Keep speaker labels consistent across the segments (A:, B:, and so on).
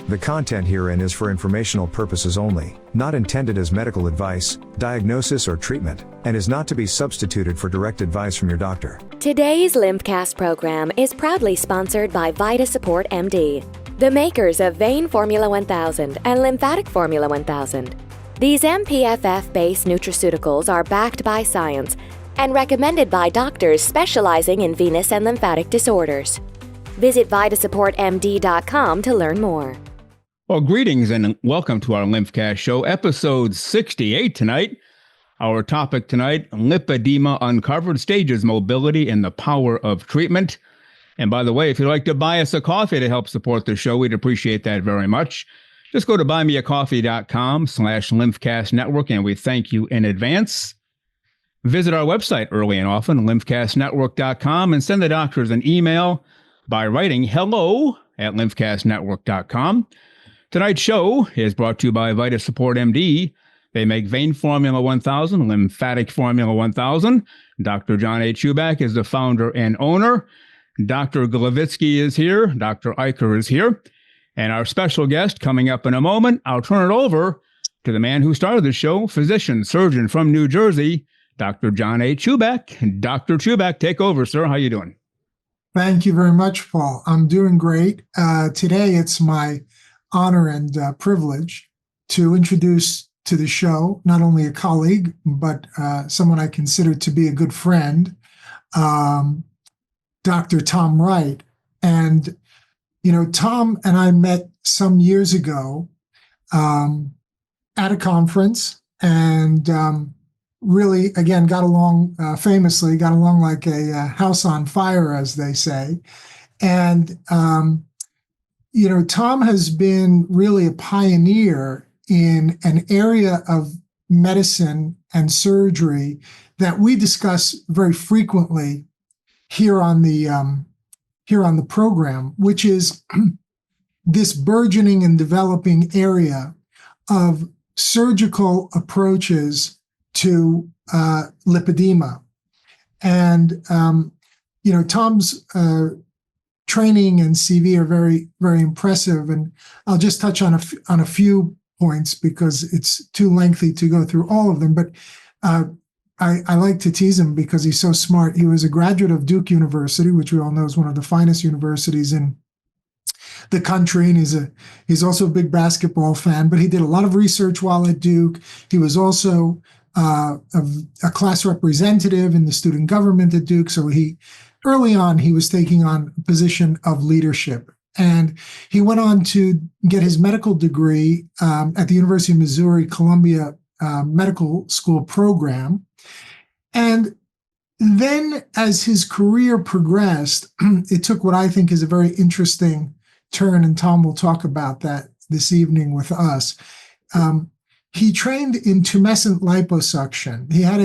A: The content herein is for informational purposes only, not intended as medical advice, diagnosis, or treatment, and is not to be substituted for direct advice from your doctor.
B: Today's LymphCast program is proudly sponsored by VitaSupport MD, the makers of Vein Formula 1000 and Lymphatic Formula 1000. These MPFF-based nutraceuticals are backed by science and recommended by doctors specializing in venous and lymphatic disorders. Visit VitaSupportMD.com to learn more.
C: Well, greetings and welcome to our LymphCast show, episode 68 tonight. Our topic tonight, Lipedema Uncovered, Stages, Mobility, and the Power of Treatment. And by the way, if you'd like to buy us a coffee to help support the show, we'd appreciate that very much. Just go to buymeacoffee.com/LymphCast Network, and we thank you in advance. Visit our website early and often, lymphcastnetwork.com, and send the doctors an email by writing hello@lymphcastnetwork.com. Tonight's show is brought to you by VitaSupport MD. They make Vein Formula 1000, Lymphatic Formula 1000. Dr. John A. Chuback is the founder and owner. Dr. Gloviczki is here. Dr. Iker is here. And our special guest coming up in a moment, I'll turn it over to the man who started the show, physician, surgeon from New Jersey, Dr. John A. Chuback. Dr. Chuback, take over, sir. How you doing?
D: Thank you very much, Paul. I'm doing great. Today, it's my honor and privilege to introduce to the show not only a colleague, but someone I consider to be a good friend, Dr. Tom Wright. And, you know, Tom and I met some years ago at a conference and really, again, got along famously, got along like a house on fire, as they say. And, you know, Tom has been really a pioneer in an area of medicine and surgery that we discuss very frequently here on the program, which is this burgeoning and developing area of surgical approaches to lipedema. And, you know, Tom's training and CV are very, very impressive. And I'll just touch on a few points because it's too lengthy to go through all of them. But I like to tease him because he's so smart. He was a graduate of Duke University, which we all know is one of the finest universities in the country. And he's also a big basketball fan, but he did a lot of research while at Duke. He was also a class representative in the student government at Duke. So early on, he was taking on a position of leadership. And he went on to get his medical degree at the University of Missouri Columbia Medical School program. And then as his career progressed, it took what I think is a very interesting turn, and Tom will talk about that this evening with us. He trained in tumescent lipo suction. He had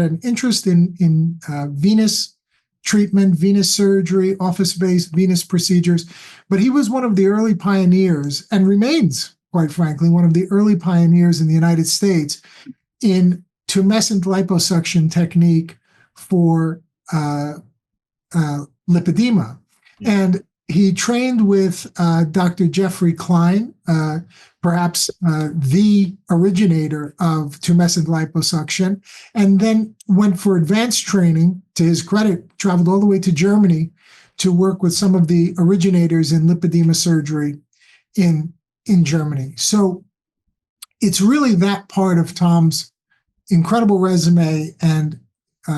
D: an interest in venous treatment, venous surgery, office-based venous procedures, but he was one of the early pioneers and remains, quite frankly, one of the early pioneers in the United States in tumescent liposuction technique for lipedema. And he trained with Dr. Jeffrey Klein, perhaps the originator of tumescent liposuction, and then went for advanced training. To his credit, traveled all the way to Germany to work with some of the originators in lipedema surgery in Germany. So it's really that part of Tom's incredible resume and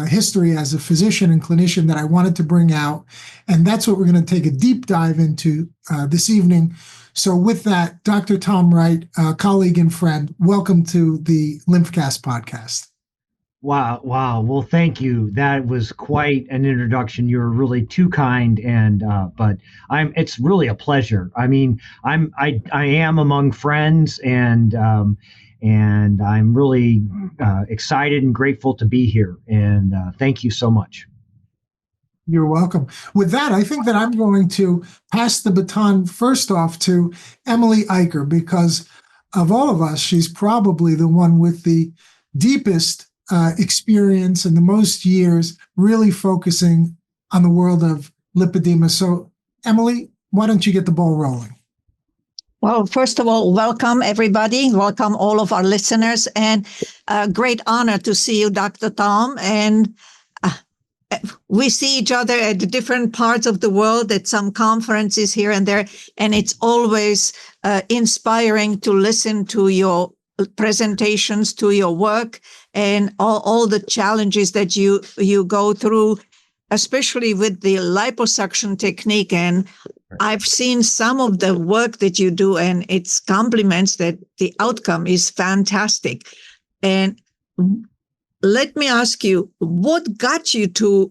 D: history as a physician and clinician that I wanted to bring out. And that's what we're going to take a deep dive into this evening. So with that, Dr. Tom Wright, colleague and friend, welcome to the LymphCast podcast.
E: Wow. Well, thank you. That was quite an introduction. You're really too kind. And, but it's really a pleasure. I mean, I am among friends and I'm really excited and grateful to be here. And thank you so much.
D: You're welcome. With that, I think that I'm going to pass the baton first off to Emily Iker, because of all of us, she's probably the one with the deepest experience and the most years really focusing on the world of lipedema. So, Emily, why don't you get the ball rolling?
F: Well, first of all, welcome everybody. Welcome all of our listeners, and a great honor to see you, Dr. Tom. And we see each other at different parts of the world, at some conferences here and there, and it's always inspiring to listen to your presentations, to your work, and all the challenges that you go through, especially with the liposuction technique. And I've seen some of the work that you do, and it's compliments that the outcome is fantastic. And let me ask you, what got you to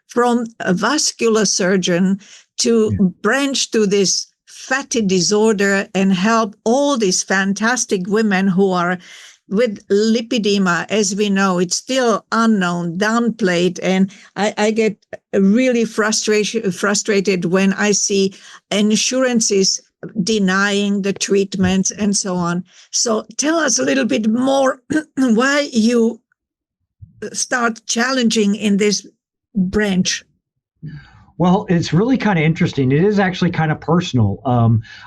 F: from a vascular surgeon to branch to this fatty disorder and help all these fantastic women who are with lipedema? As we know, it's still unknown, downplayed, and I get really frustrated when I see insurances denying the treatments and so on. So tell us a little bit more why you start challenging in this branch.
E: Well, it's really kind of interesting. It is actually kind of personal.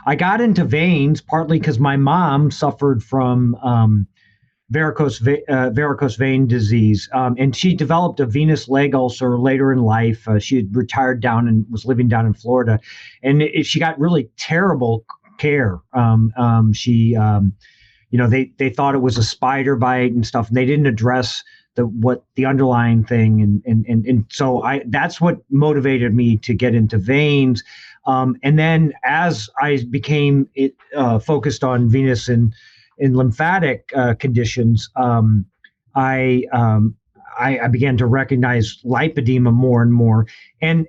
E: I got into veins partly because my mom suffered from varicose vein disease, and she developed a venous leg ulcer later in life. She had retired down and was living down in Florida, and she got really terrible care. She, they thought it was a spider bite and stuff, and they didn't address the underlying thing, and so that's what motivated me to get into veins. And then as I became focused on venous and lymphatic conditions, I began to recognize lipedema more and more, and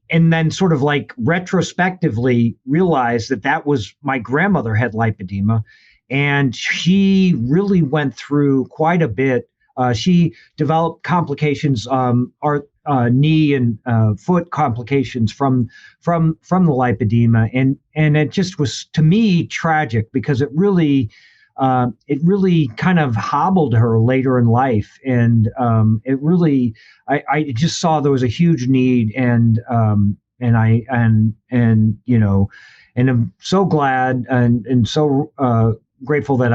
E: then sort of like retrospectively realized that was my grandmother had lipedema, and she really went through quite a bit. She developed complications, knee and foot complications from the lipedema, and it just was, to me, tragic because it really kind of hobbled her later in life, and it really, I just saw there was a huge need, and I'm so glad and so grateful that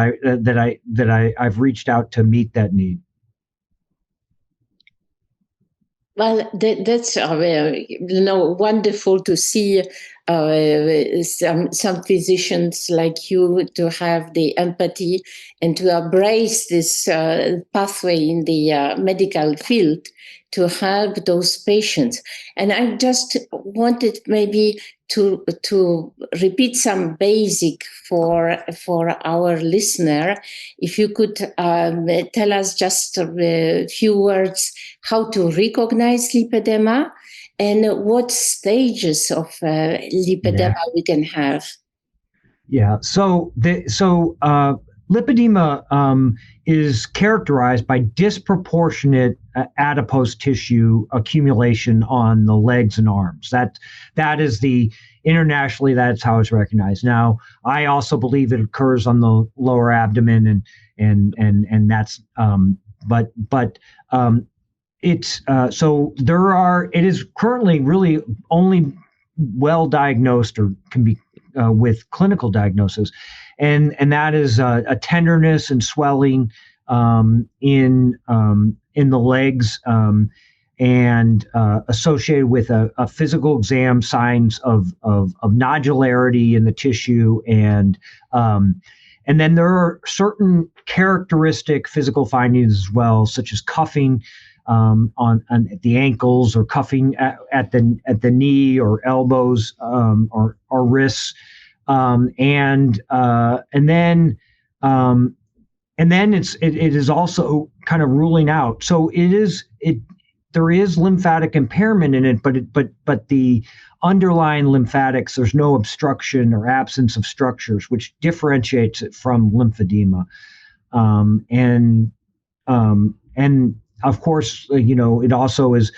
E: I've reached out to meet that need.
G: Well, that's wonderful to see some physicians like you to have the empathy and to embrace this pathway in the medical field to help those patients. And I just wanted maybe to repeat some basic for our listener. If you could tell us just a few words how to recognize lipedema and what stages of lipedema we can have.
E: Yeah. So lipedema is characterized by disproportionate adipose tissue accumulation on the legs and arms. That is internationally, that's how it's recognized. Now, I also believe it occurs on the lower abdomen, and that's it's so it is currently really only well diagnosed or can be with clinical diagnosis, and that is a tenderness and swelling in the legs, and associated with a physical exam, signs of nodularity in the tissue, and then there are certain characteristic physical findings as well, such as cuffing at the ankles, or cuffing at the knee or elbows, or wrists, and then it is also kind of ruling out. So there is lymphatic impairment in it, but the underlying lymphatics, there's no obstruction or absence of structures, which differentiates it from lymphedema, and of course, it also is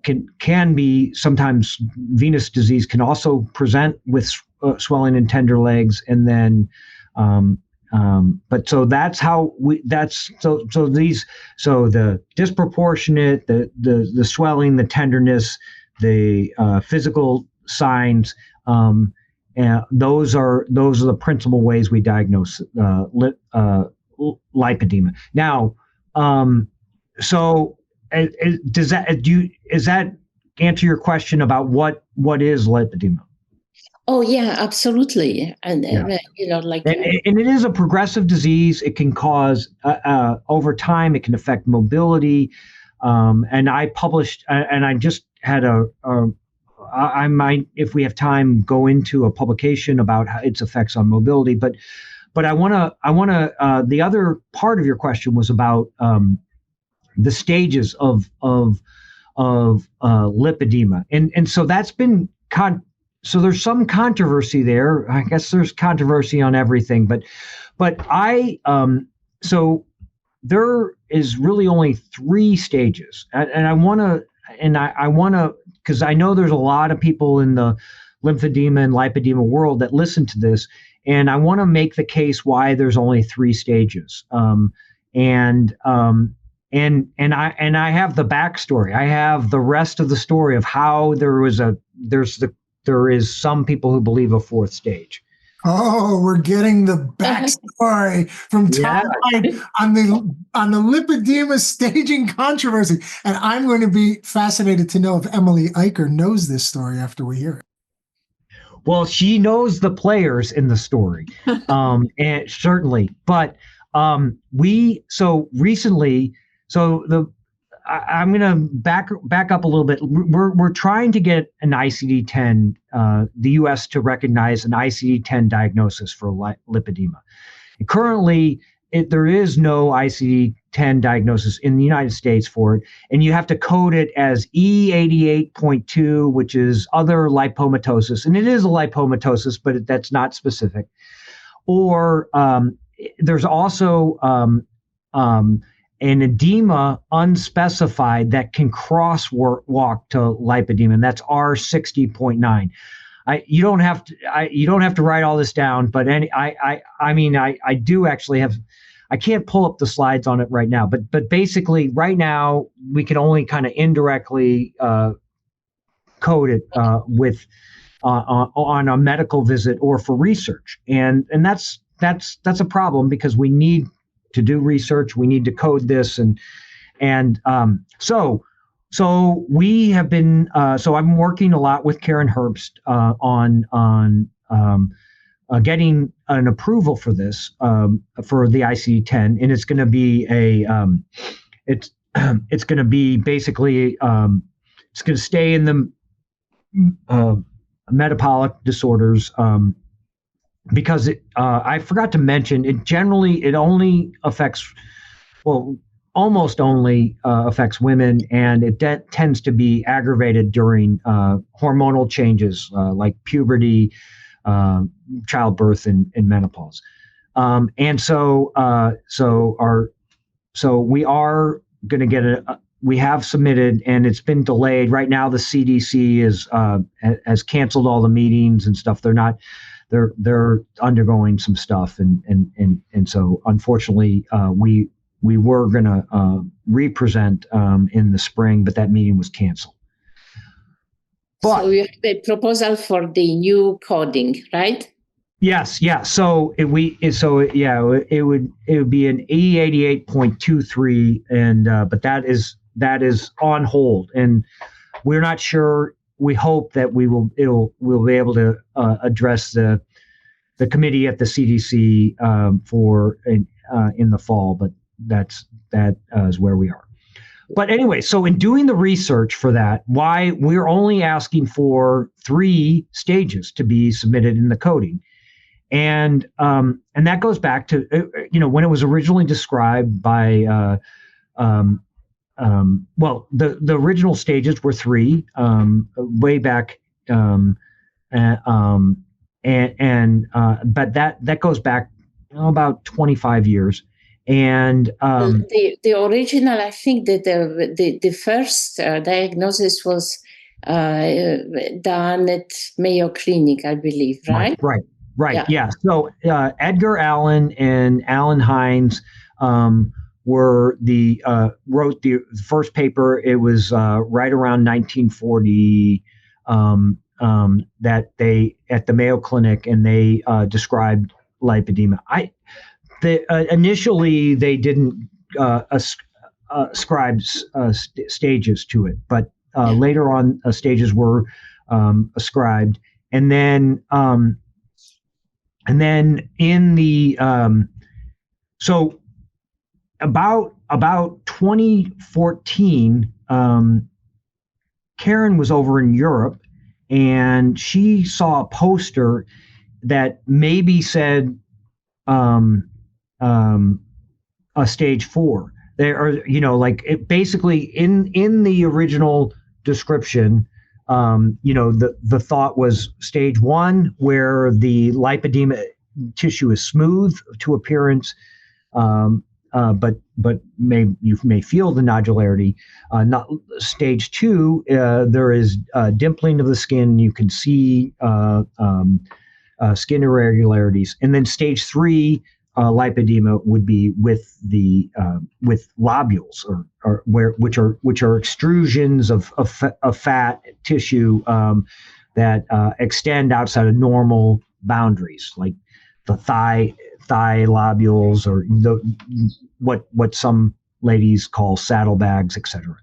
E: can be sometimes venous disease can also present with swelling in tender legs, and then but so that's how the disproportionate, the swelling, the tenderness, the physical signs, those are the principal ways we diagnose lipedema. Now, so does that answer your question about what is lipedema?
G: Oh yeah, absolutely. And
E: Yeah.
G: like
E: and it is a progressive disease. It can cause over time. It can affect mobility. And I published, and I just had I might, if we have time, go into a publication about how its effects on mobility. But I want to. The other part of your question was about the stages of lipedema, and so that's been so there's some controversy there. I guess there's controversy on everything, but so there is really only 3 stages, and I want to, because I know there's a lot of people in the lymphedema and lipedema world that listen to this, and I want to make the case why there's only 3 stages. And I have the backstory. I have the rest of the story of how there is some people who believe a 4th stage.
D: Oh, we're getting the backstory from Tom Wright on the lipedema staging controversy. And I'm going to be fascinated to know if Emily Iker knows this story after we hear it.
E: Well, she knows the players in the story, and certainly. But I'm going to back up a little bit. We're trying to get an ICD-10, the U.S. to recognize an ICD-10 diagnosis for lipedema. And currently, there is no ICD-10 diagnosis in the United States for it, and you have to code it as E88.2, which is other lipomatosis, and it is a lipomatosis, but that's not specific. Or there's also an edema unspecified that can crosswalk to lipedema, and that's R60.9. You don't have to write all this down, but I do actually have. I can't pull up the slides on it right now, but basically right now we can only kind of indirectly code it with on a medical visit or for research, and that's a problem because we need to do research. We need to code this, and so we have been. So I'm working a lot with Karen Herbst on getting an approval for this for the ICD-10, and it's going to be it's going to be basically it's going to stay in the metabolic disorders. Because I forgot to mention, it only affects, almost only affects women, and it tends to be aggravated during hormonal changes like puberty, childbirth, and menopause. And so we are going to get we have submitted, and it's been delayed. Right now, the CDC has canceled all the meetings and stuff. They're undergoing some stuff, and so unfortunately we were going to represent in the spring, but that meeting was canceled. But,
G: so you have a proposal for the new coding, right?
E: Yes, yeah. So it would be an E88.23, and but that is on hold, and we're not sure. We hope that we'll be able to address the committee at the CDC in the fall, but that is where we are. But anyway, so in doing the research for that, why we're only asking for 3 stages to be submitted in the coding, and that goes back to when it was originally described by. The original stages were 3 way back, but that goes back about 25 years, and
G: the original. I think that the first diagnosis was done at Mayo Clinic, I believe, right?
E: Right. Yeah. So Edgar Allen and Alan Hines were wrote the first paper. It was right around 1940, that they at the Mayo Clinic, and they described lipedema. Initially they didn't ascribe stages to it, but later on stages were ascribed, and then in the so about 2014, Karen was over in Europe, and she saw a poster that maybe said a stage 4. There are, basically in the original description, the thought was stage 1, where the lipedema tissue is smooth to appearance, but you may feel the nodularity. Not stage 2, there is dimpling of the skin. You can see skin irregularities, and then stage 3 lipedema would be with the with lobules, which are extrusions of fat tissue that extend outside of normal boundaries, like the thigh lobules, or what some ladies call saddlebags, etc.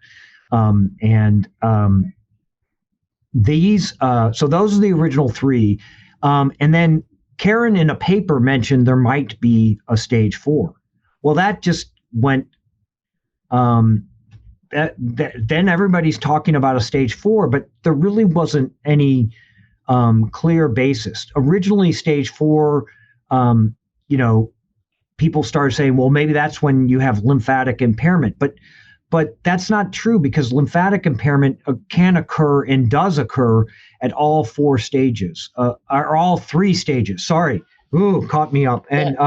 E: These so those are the original 3, and then Karen in a paper mentioned there might be a stage 4. Well, that just went. Then everybody's talking about a stage 4, but there really wasn't any clear basis. Originally, stage 4, people started saying, well, maybe that's when you have lymphatic impairment, but that's not true, because lymphatic impairment can occur and does occur at all 4 stages, or all 3 stages. Sorry, caught me up. And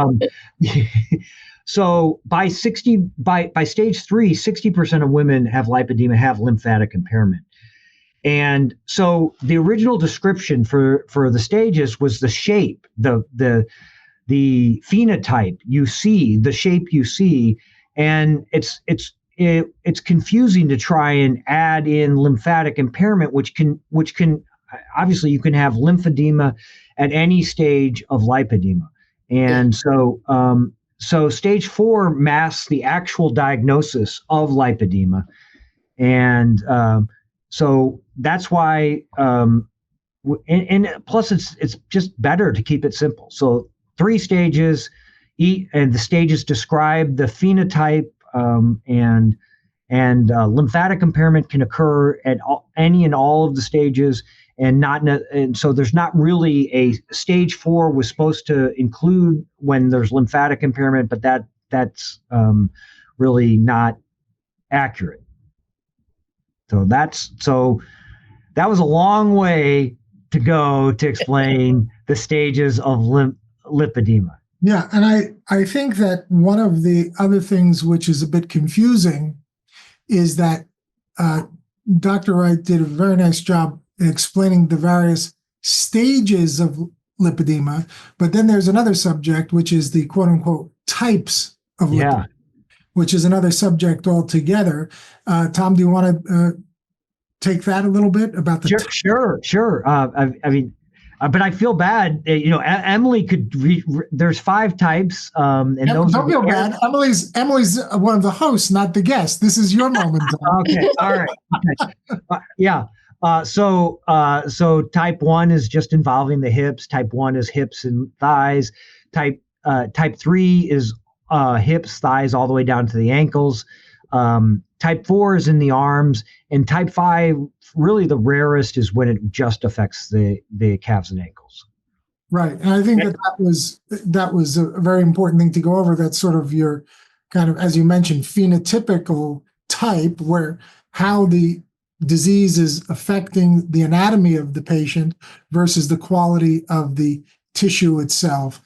E: so by stage 3, 60% of women have lipedema, have lymphatic impairment. And so the original description for the stages was the shape, the phenotype you see, the shape you see, and it's confusing to try and add in lymphatic impairment, which can obviously you can have lymphedema at any stage of lipedema. And so stage 4 masks the actual diagnosis of lipedema. And so that's why, and plus it's just better to keep it simple. So 3 stages, and the stages describe the phenotype, and lymphatic impairment can occur at any and all of the stages, and so there's not really a stage 4 was supposed to include when there's lymphatic impairment, but that's really not accurate. So that was a long way to go to explain the stages of lipedema.
D: Yeah, and I think that one of the other things which is a bit confusing is that Dr. Wright did a very nice job explaining the various stages of lipedema, but then there's another subject, which is the quote-unquote types of lipedema, which is another subject altogether. Tom, do you want to take that a little bit about the
E: Sure. I mean, but I feel bad. Emily could. There's 5 types, and those
D: don't feel bad. Emily's one of the hosts, not the guest. This is your moment.
E: Okay, all right. Okay. So type 1 is just involving the hips. Type 1 is hips and thighs. Type 3 is hips, thighs, all the way down to the ankles. Type 4 is in the arms, and type 5, really the rarest, is when it just affects the calves and ankles.
D: Right, and I think that was a very important thing to go over. That's sort of your kind of, as you mentioned, phenotypical type, where how the disease is affecting the anatomy of the patient versus the quality of the tissue itself.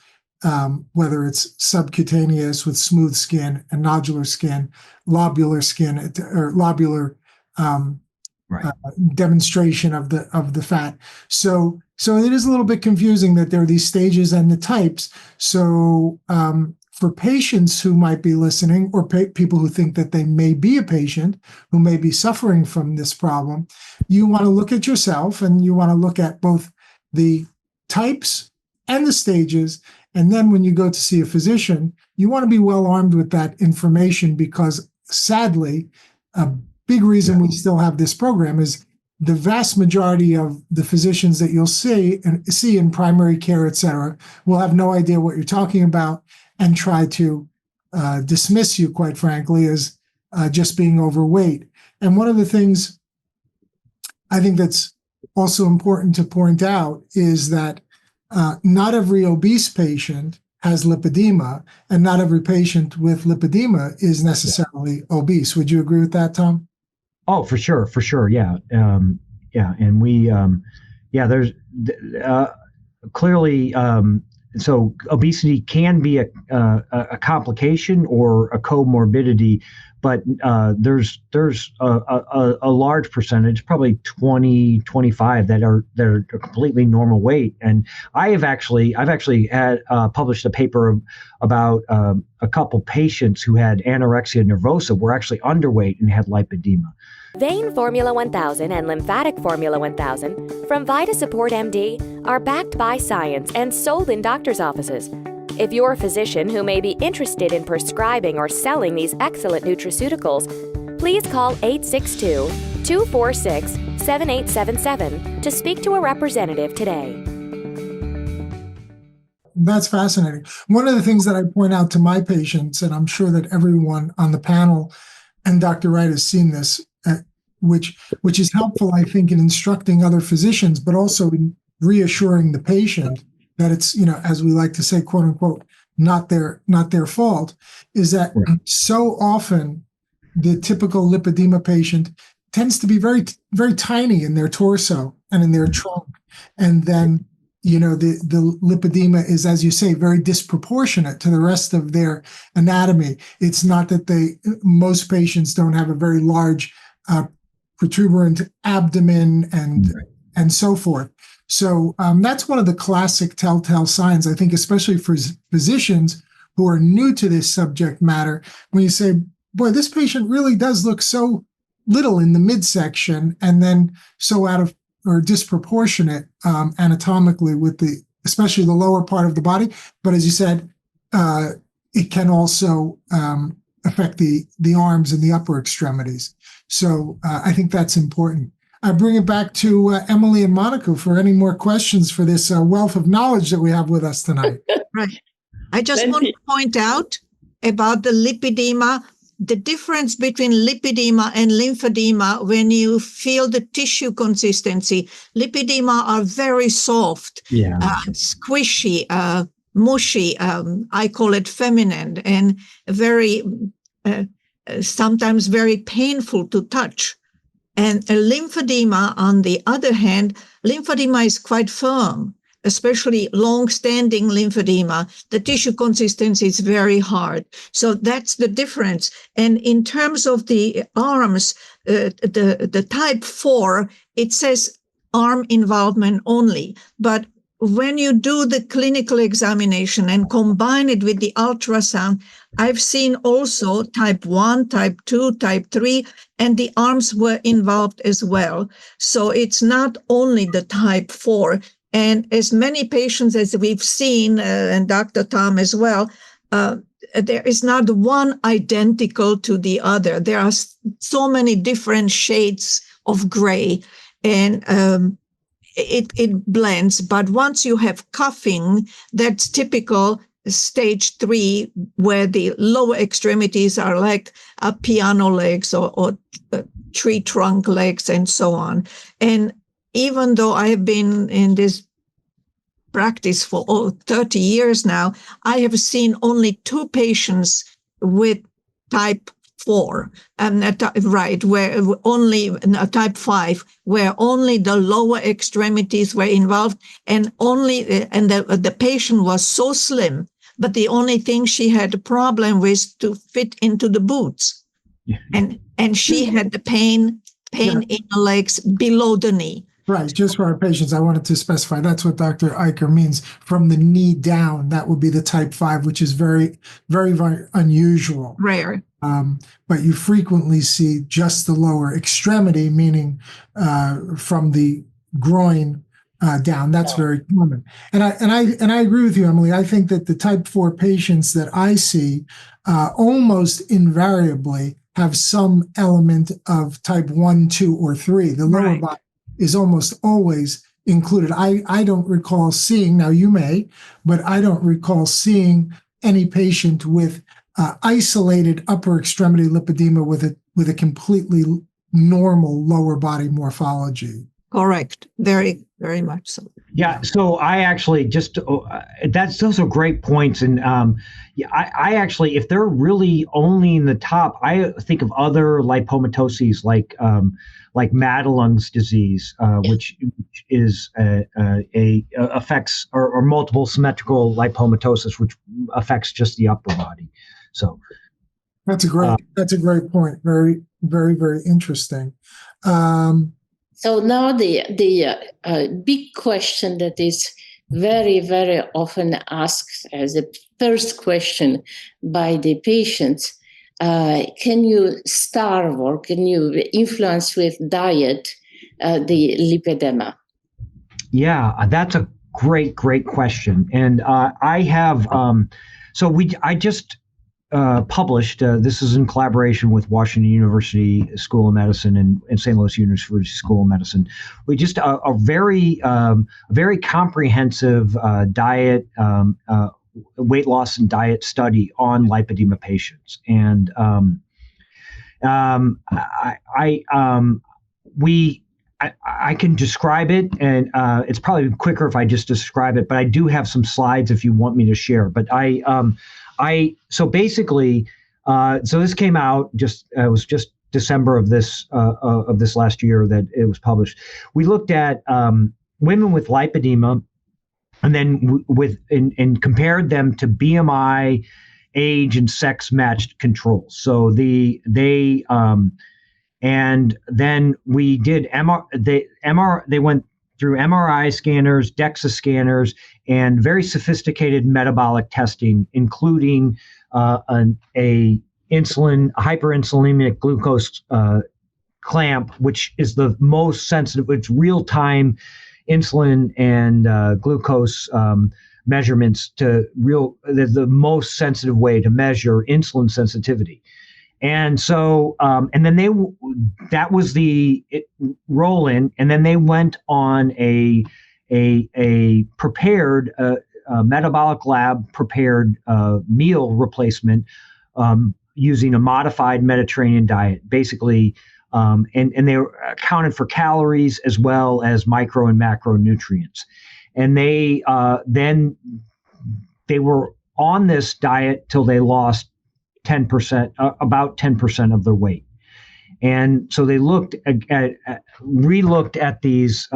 D: Whether it's subcutaneous with smooth skin and nodular skin, lobular skin, or lobular demonstration of the fat. So it is a little bit confusing that there are these stages and the types. So for patients who might be listening, or people who think that they may be a patient who may be suffering from this problem, you want to look at yourself, and you want to look at both the types and the stages. And then when you go to see a physician, you want to be well armed with that information, because sadly, a big reason we still have this program is the vast majority of the physicians that you'll see in primary care, et cetera, will have no idea what you're talking about and try to dismiss you, quite frankly, as just being overweight. And one of the things I think that's also important to point out is that not every obese patient has lipedema, and not every patient with lipedema is necessarily obese. Would you agree with that, Tom?
E: Oh, for sure. Yeah. And we, there's clearly, so obesity can be a complication or a comorbidity, but there's a large percentage, probably 20-25 that are completely normal weight. And I've actually had published a paper about a couple patients who had anorexia nervosa, were actually underweight and had lipedema.
B: Vein Formula 1000 and Lymphatic Formula 1000 from Vita Support MD are backed by science and sold in doctors' offices. If you're a physician who may be interested in prescribing or selling these excellent nutraceuticals, please call 862-246-7877 to speak to a representative today.
D: That's fascinating. One of the things that I point out to my patients, and I'm sure that everyone on the panel and Dr. Wright has seen this, which is helpful, I think, in instructing other physicians, but also in reassuring the patient that it's, as we like to say, quote unquote, not their fault, is that so often the typical lipedema patient tends to be very, very tiny in their torso and in their trunk. And then, the lipedema is, as you say, very disproportionate to the rest of their anatomy. It's not that most patients don't have a very large protuberant abdomen and so forth. So that's one of the classic telltale signs, I think, especially for physicians who are new to this subject matter, when you say, boy, this patient really does look so little in the midsection, and then so out of or disproportionate anatomically with especially the lower part of the body. But as you said, it can also affect the arms and the upper extremities. So I think that's important. I bring it back to Emily and Monika for any more questions for this wealth of knowledge that we have with us tonight.
F: Right. I just want to point out about the lipedema, the difference between lipedema and lymphedema when you feel the tissue consistency. Lipedema are very soft, squishy, mushy. I call it feminine, and very sometimes very painful to touch. And a lymphedema, on the other hand, lymphedema is quite firm, especially long-standing lymphedema. The tissue consistency is very hard. So that's the difference. And in terms of the arms, the type 4, it says arm involvement only. But when you do the clinical examination and combine it with the ultrasound, I've seen also type 1, type 2, type 3, and the arms were involved as well. So it's not only the type 4. And as many patients as we've seen, and Dr. Tom as well, there is not one identical to the other. There are so many different shades of gray, and it blends. But once you have coughing, that's typical stage 3, where the lower extremities are like piano legs or tree trunk legs and so on. And even though I have been in this practice for 30 years now, I have seen only 2 patients with type 4, where only type 5, where only the lower extremities were involved, and the patient was so slim, but the only thing she had a problem with to fit into the boots, and she had the pain in the legs below the knee.
D: Right. Just for our patients, I wanted to specify that's what Dr. Iker means. From the knee down, that would be the type 5, which is very, very, very unusual.
F: Rare.
D: But you frequently see just the lower extremity, meaning from the groin down. That's very common. And I agree with you, Emily. I think that the type 4 patients that I see almost invariably have some element of type 1, 2, or 3. The lower body is almost always included. I don't recall seeing, now you may, but I don't recall seeing any patient with isolated upper extremity lipedema with a completely normal lower body morphology.
F: Correct. Very, very much so.
E: Yeah. So I actually those are great points. And I actually, if they're really only in the top, I think of other lipomatoses like Madelung's disease, which is affects or multiple symmetrical lipomatosis, which affects just the upper body. So
D: that's a great point. Very, very, very interesting.
G: So now the big question that is very, very often asked as a first question by the patients, can you starve or can you influence with diet the lipedema?
E: Yeah, that's a great question. And I have, I just published, this is in collaboration with Washington University School of Medicine and St. Louis University School of Medicine. We just a very comprehensive diet, weight loss and diet study on lipedema patients. And I can describe it, and it's probably quicker if I just describe it, but I do have some slides if you want me to share. But so basically, so this came out it was just December of this last year that it was published. We looked at women with lipedema, and then and compared them to BMI, age, and sex matched controls. So and then we did they went through MRI scanners, DEXA scanners, and very sophisticated metabolic testing, including a hyperinsulinemic glucose clamp, which is the most sensitive. It's real-time insulin and glucose measurements the most sensitive way to measure insulin sensitivity. And so, and then that was the roll in, and then they went on a prepared, metabolic lab prepared meal replacement using a modified Mediterranean diet, basically, and they accounted for calories as well as micro and macronutrients. And they were on this diet till they lost 10%, about 10% of their weight. And so they re-looked at these,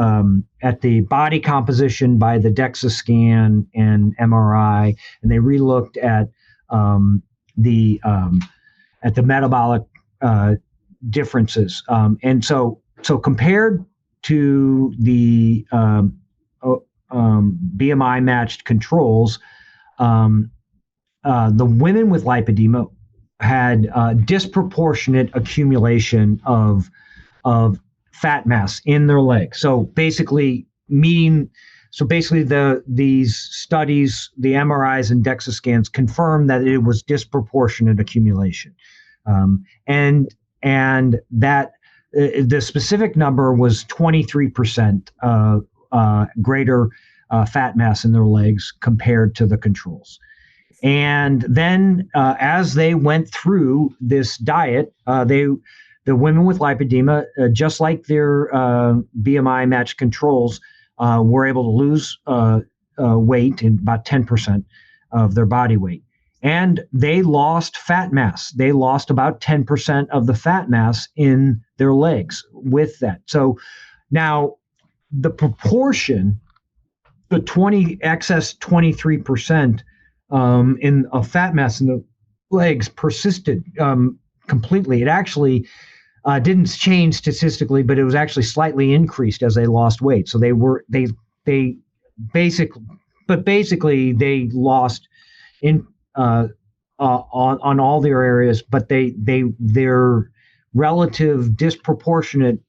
E: at the body composition by the DEXA scan and MRI, and they re-looked at the metabolic differences. And so compared to the BMI matched controls, the women with lipedema had disproportionate accumulation of fat mass in their legs. So basically, these studies, the MRIs and DEXA scans, confirmed that it was disproportionate accumulation, and that the specific number was 23% greater fat mass in their legs compared to the controls. And then as they went through this diet, the women with lipedema, just like their BMI matched controls, were able to lose weight in about 10% of their body weight. And they lost fat mass. They lost about 10% of the fat mass in their legs with that. So now the proportion, the 23% in fat mass in the legs persisted completely. It actually didn't change statistically, but it was actually slightly increased as they lost weight. So they basically they lost in on all their areas, but their relative disproportionate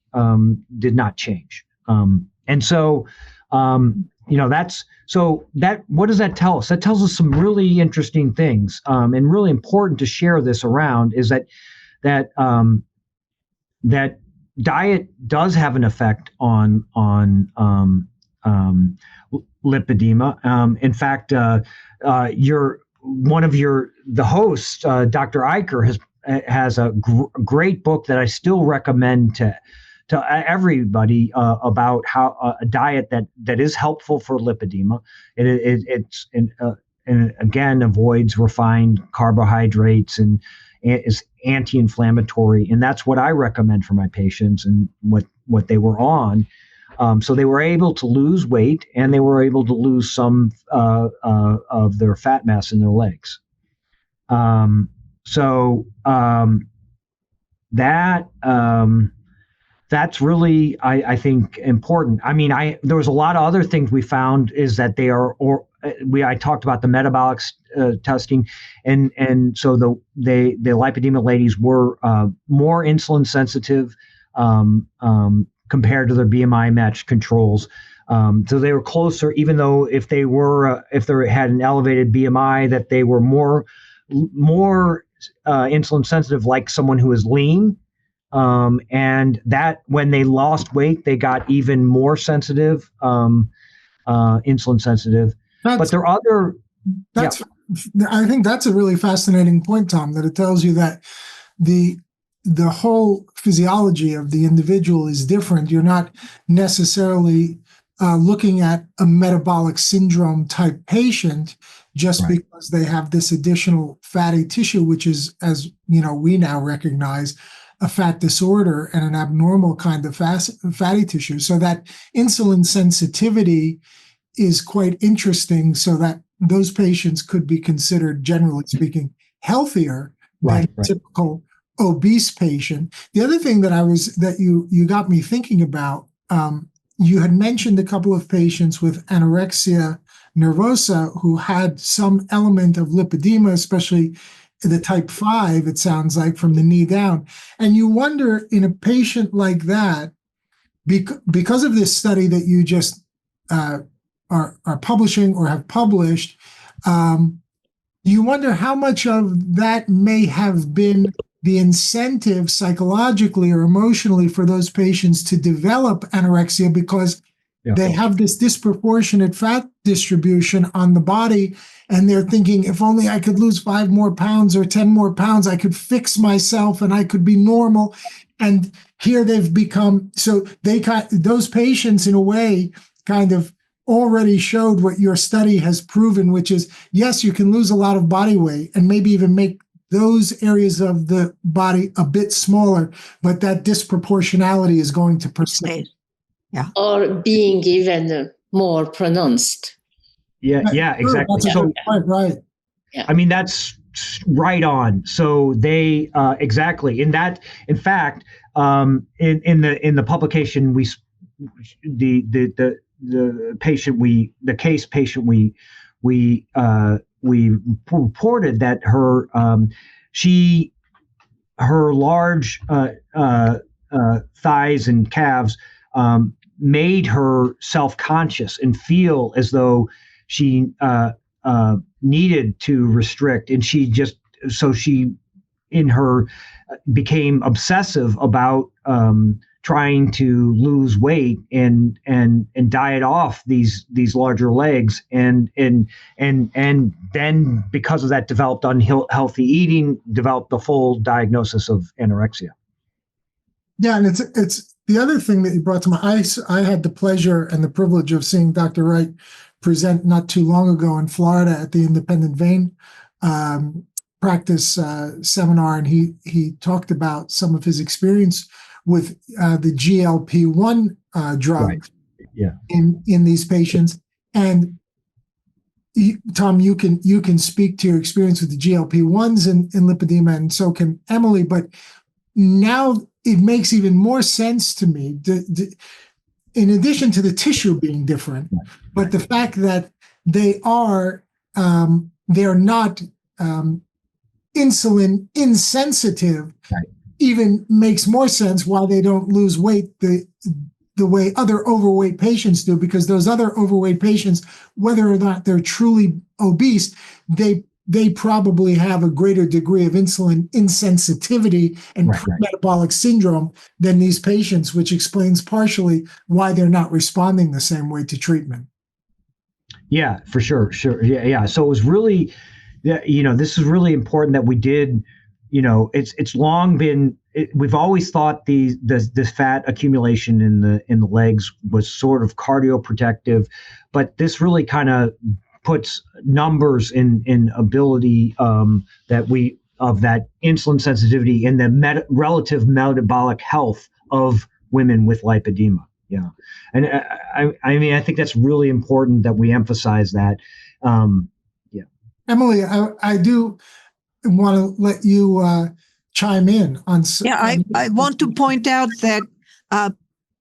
E: did not change. And so what does that tell us? That tells us some really interesting things, and really important to share this around is that diet does have an effect on lipedema. In fact, the host, Dr. Iker, has a great book that I still recommend to everybody about how a diet that is helpful for lipedema. It's again avoids refined carbohydrates and is anti-inflammatory, and that's what I recommend for my patients and what they were on. So they were able to lose weight, and they were able to lose some of their fat mass in their legs. That's really, I think, important. I mean, there was a lot of other things we found is that I talked about the metabolic testing, and so the lipedema ladies were more insulin sensitive compared to their BMI matched controls. So they were closer, even though if they had an elevated BMI, that they were more insulin sensitive, like someone who is lean. And that when they lost weight, they got even more sensitive, insulin sensitive. But there are other.
D: I think that's a really fascinating point, Tom, that it tells you that the whole physiology of the individual is different. You're not necessarily looking at a metabolic syndrome type patient just because they have this additional fatty tissue, which is, as we now recognize, a fat disorder and an abnormal kind of fatty tissue. So that insulin sensitivity is quite interesting, so that those patients could be considered, generally speaking, healthier than a typical obese patient. The other thing that you got me thinking about, you had mentioned a couple of patients with anorexia nervosa who had some element of lipedema, especially the type 5, it sounds like, from the knee down. And you wonder, in a patient like that, because of this study that you just are publishing or have published, you wonder how much of that may have been the incentive psychologically or emotionally for those patients to develop anorexia, because they have this disproportionate fat distribution on the body, and they're thinking, if only I could lose 5 more pounds or 10 more pounds, I could fix myself and I could be normal. And here they've become, so those patients in a way kind of already showed what your study has proven, which is, yes, you can lose a lot of body weight and maybe even make those areas of the body a bit smaller, but that disproportionality is going to persist.
F: Yeah.
G: Or being even more pronounced.
E: Yeah, exactly.
D: So, right.
E: Yeah. I mean, that's right on. So they exactly in fact, in the publication, the case patient we reported that her large thighs and calves made her self-conscious and feel as though she needed to restrict, and she became obsessive about trying to lose weight and diet off these larger legs, and then because of that developed unhealthy eating, developed the full diagnosis of anorexia.
D: Yeah, and it's the other thing that you brought to I had the pleasure and the privilege of seeing Dr. Wright present not too long ago in Florida at the Independent Vein Practice seminar, and he talked about some of his experience with the GLP-1 drug in these patients. And Tom, you can speak to your experience with the GLP-1s in lipedema, and so can Emily. But now it makes even more sense to me, in addition to the tissue being different, but the fact that they are not insulin insensitive, even makes more sense why they don't lose weight the way other overweight patients do, because those other overweight patients, whether or not they're truly obese, they probably have a greater degree of insulin insensitivity and metabolic syndrome than these patients, which explains partially why they're not responding the same way to treatment.
E: Yeah, for sure. Yeah. So it was really, this is really important that we did. It's long been. We've always thought the fat accumulation in the legs was sort of cardioprotective, but this really kind of puts numbers in ability that insulin sensitivity in the relative metabolic health of women with lipedema. Yeah, and I mean I think that's really important that we emphasize that.
D: Emily, I do want to let you chime in on.
F: Yeah, I want to point out that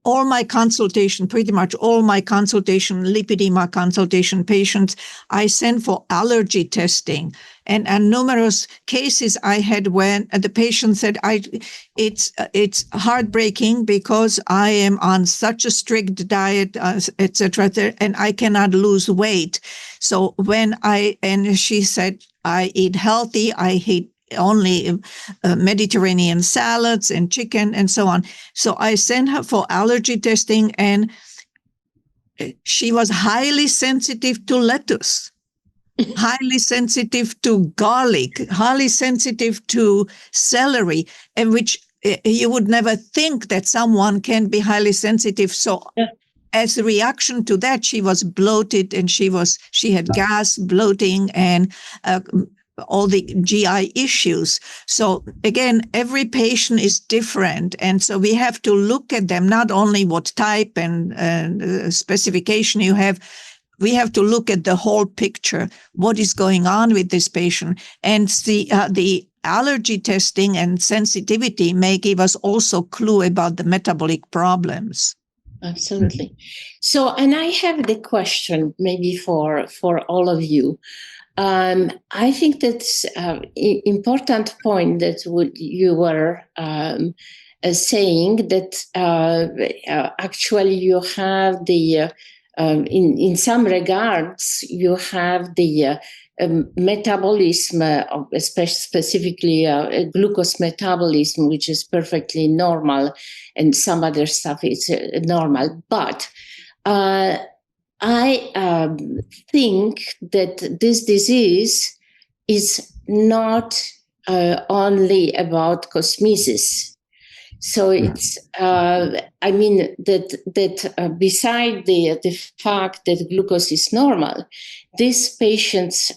F: all my consultation, pretty much all my lipedema consultation patients, I send for allergy testing. And numerous cases I had when the patient said, it's heartbreaking because I am on such a strict diet, etc., and I cannot lose weight. So and she said, I eat healthy, I eat only Mediterranean salads and chicken and so on. So I sent her for allergy testing, and she was highly sensitive to lettuce, highly sensitive to garlic, highly sensitive to celery, and which you would never think that someone can be highly sensitive. So as a reaction to that, she was bloated, and she had gas, bloating, and all the GI issues. So again, every patient is different. And so we have to look at them, not only what type and specification you have. We have to look at the whole picture, what is going on with this patient. And the allergy testing and sensitivity may give us also clue about the metabolic problems.
G: Absolutely. So, and I have the question maybe for all of you. I think that's an important point that you were saying, that actually you have the, in some regards, you have the metabolism, specifically glucose metabolism, which is perfectly normal, and some other stuff is normal. But I think that this disease is not only about cosmesis. So it's, I mean, that beside the fact that glucose is normal, these patients,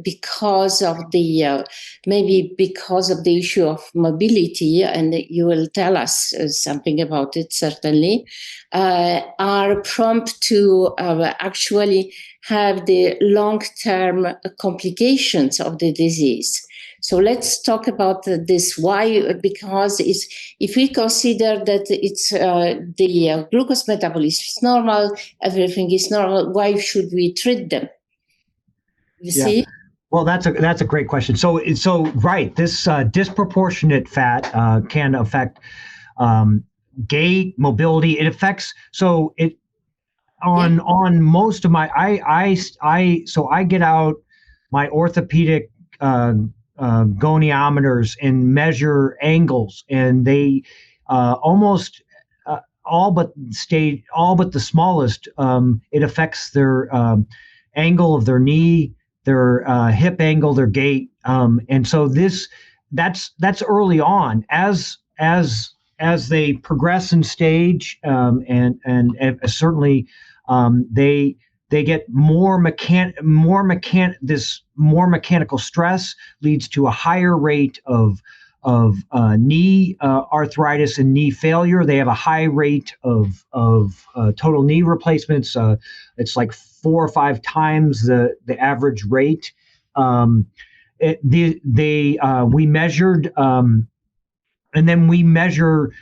G: because of the, maybe because of the issue of mobility, and you will tell us something about it certainly, are prompt to actually have the long-term complications of the disease. So let's talk about this. Why? Because if we consider that it's the glucose metabolism is normal, everything is normal, why should we treat them? You see?
E: Well, that's a great question. So right, this disproportionate fat can affect gait, mobility. It affects on most of my I get out my orthopedic goniometers and measure angles, and they almost all but the smallest. It affects their angle of their knee, their hip angle, their gait, and so that's early on. As they progress in stage, and certainly they get more mechanical stress leads to a higher rate of knee arthritis and knee failure. They have a high rate of total knee replacements. It's like 4 or 5 times the average rate. We measured then we measure.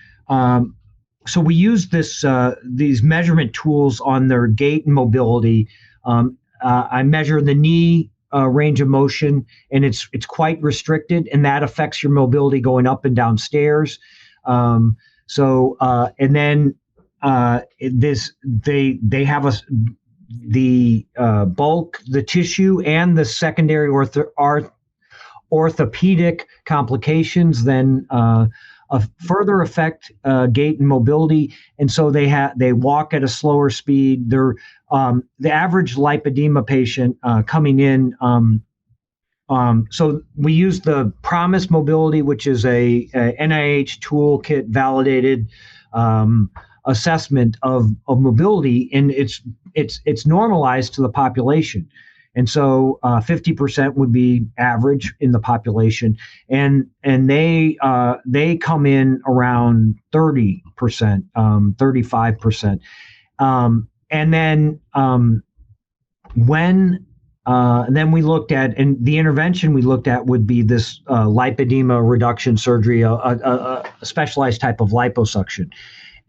E: So we use these measurement tools on their gait and mobility. I measure the knee range of motion, and it's quite restricted, and that affects your mobility going up and down stairs. And then they have the bulk, the tissue, and the secondary orthopedic complications then further affect gait and mobility, and so they walk at a slower speed. They're the average lipedema patient coming in. So we use the PROMIS Mobility, which is a NIH toolkit validated assessment of mobility, and it's normalized to the population. And so 50% would be average in the population, and they come in around 30%, 35%. And then we looked at, and the intervention we looked at would be this lipedema reduction surgery, a specialized type of Lipo Suction,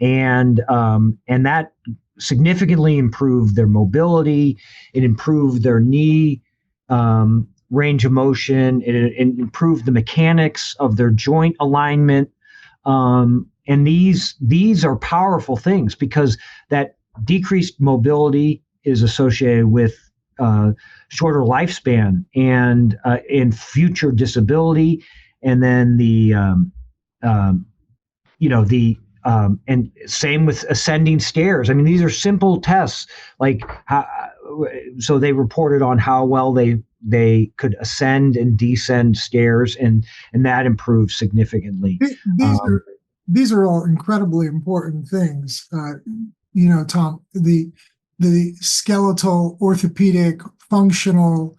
E: and that significantly improved their mobility. It improved their knee range of motion. It improved the mechanics of their joint alignment. And these are powerful things, because that decreased mobility is associated with shorter lifespan and in future disability. And then and same with ascending stairs. I mean, these are simple tests, like so they reported on how well they could ascend and descend stairs, and that improved significantly.
D: These are all incredibly important things. Tom, the skeletal, orthopedic, functional,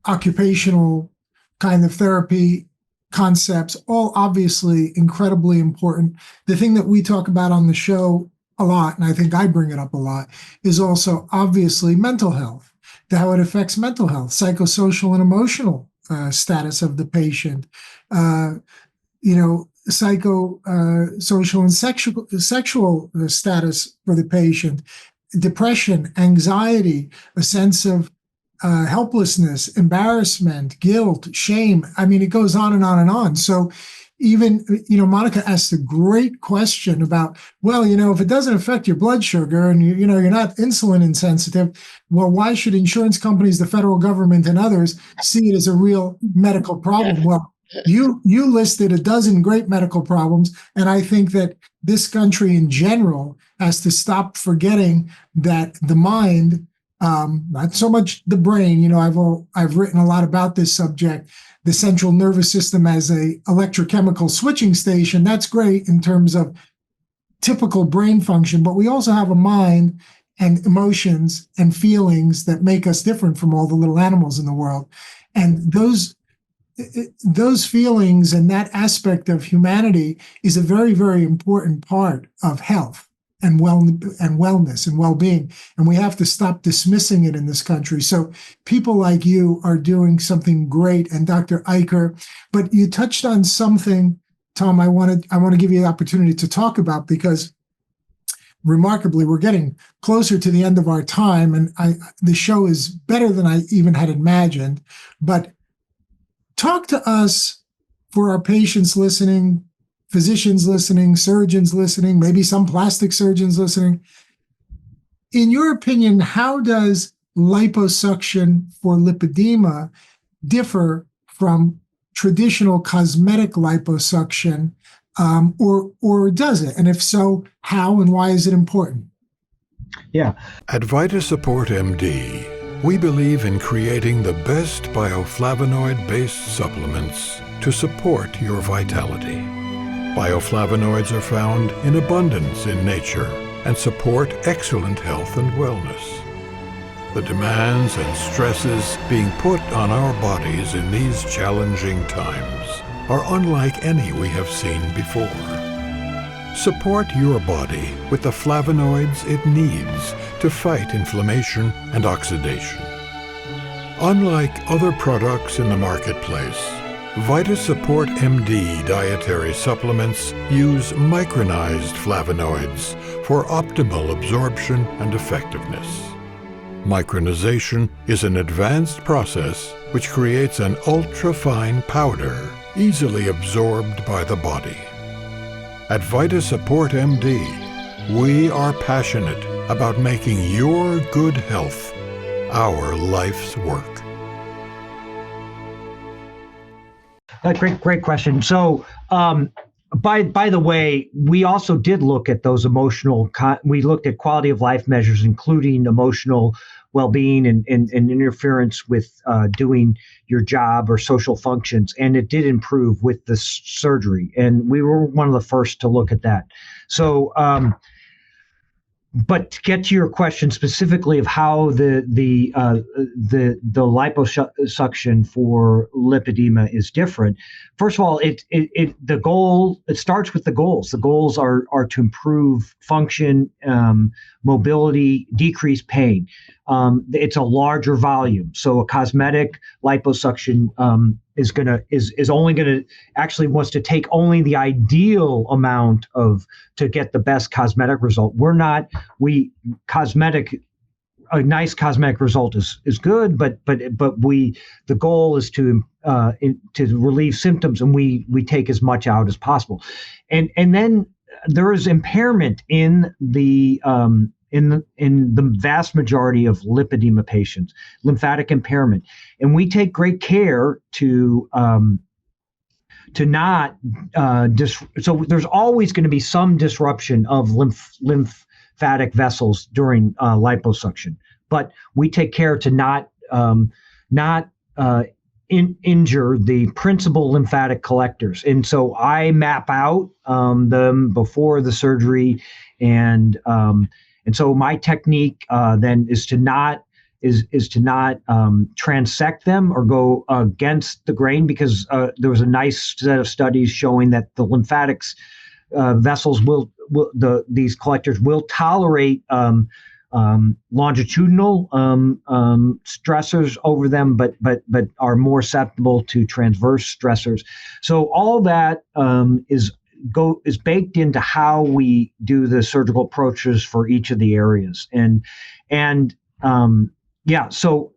D: occupational kind of therapy concepts, all obviously incredibly important. The thing that we talk about on the show a lot, and I think I bring it up a lot, is also obviously mental health, how it affects mental health, psychosocial and emotional status of the patient, psychosocial and sexual status for the patient, depression, anxiety, a sense of helplessness, embarrassment, guilt, shame. I mean, it goes on and on and on. So even, Monika asked a great question about, well, if it doesn't affect your blood sugar and you're not insulin insensitive, well, why should insurance companies, the federal government, and others see it as a real medical problem? Well, you listed a dozen great medical problems, and I think that this country in general has to stop forgetting that the mind, not so much the brain. I've written a lot about this subject. The central nervous system as a electrochemical switching station. That's great in terms of typical brain function, but we also have a mind and emotions and feelings that make us different from all the little animals in the world. And those feelings and that aspect of humanity is a very, very important part of health and wellness and well-being. And we have to stop dismissing it in this country. So people like you are doing something great, and Dr. Iker, but you touched on something, Tom, I want to give you the opportunity to talk about, because remarkably, we're getting closer to the end of our time, and the show is better than I even had imagined. But talk to us, for our patients listening, physicians listening, surgeons listening, maybe some plastic surgeons listening. In your opinion, how does liposuction for lipedema differ from traditional cosmetic liposuction, or does it? And if so, how and why is it important?
E: Yeah.
H: At VitaSupport MD, we believe in creating the best bioflavonoid-based supplements to support your vitality. Bioflavonoids are found in abundance in nature and support excellent health and wellness. The demands and stresses being put on our bodies in these challenging times are unlike any we have seen before. Support your body with the flavonoids it needs to fight inflammation and oxidation. Unlike other products in the marketplace, VitaSupport MD dietary supplements use micronized flavonoids for optimal absorption and effectiveness. Micronization is an advanced process which creates an ultra-fine powder easily absorbed by the body. At VitaSupport MD, we are passionate about making your good health our life's work.
E: Great question. So, by the way, we also did look at those we looked at quality of life measures, including emotional well-being and interference with doing your job or social functions, and it did improve with the surgery. And we were one of the first to look at that. So, but to get to your question specifically of how the Lipo Suction for lipedema is different. First of all, it starts with the goals. The goals are to improve function, mobility, decrease pain. It's a larger volume, so a cosmetic liposuction is only going to actually wants to take only the ideal amount to get the best cosmetic result. A nice cosmetic result is good, but the goal is to relieve symptoms, and we take as much out as possible, and then there is impairment in the vast majority of lipedema patients, lymphatic impairment, and we take great care to not so there's always going to be some disruption of lymphatic vessels during liposuction, but we take care to not injure the principal lymphatic collectors, and so I map out them before the surgery, and so my technique then is to not transect them or go against the grain, because there was a nice set of studies showing that the lymphatics vessels these collectors will tolerate longitudinal stressors over them, but are more susceptible to transverse stressors. So all that is baked into how we do the surgical approaches for each of the areas, and so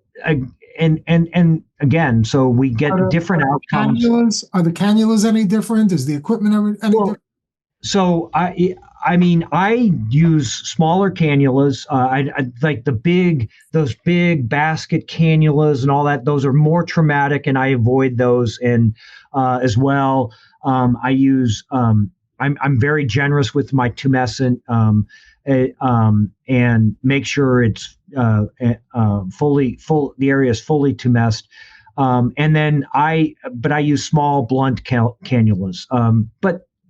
E: again, so we get different outcomes.
D: Are the cannulas any different? Is the equipment any different?
E: So I use smaller cannulas. I like those big basket cannulas and all that. Those are more traumatic, and I avoid those. And as well, I use. I'm very generous with my tumescent, and make sure it's the area is fully tumesced. And then I use small blunt cannulas.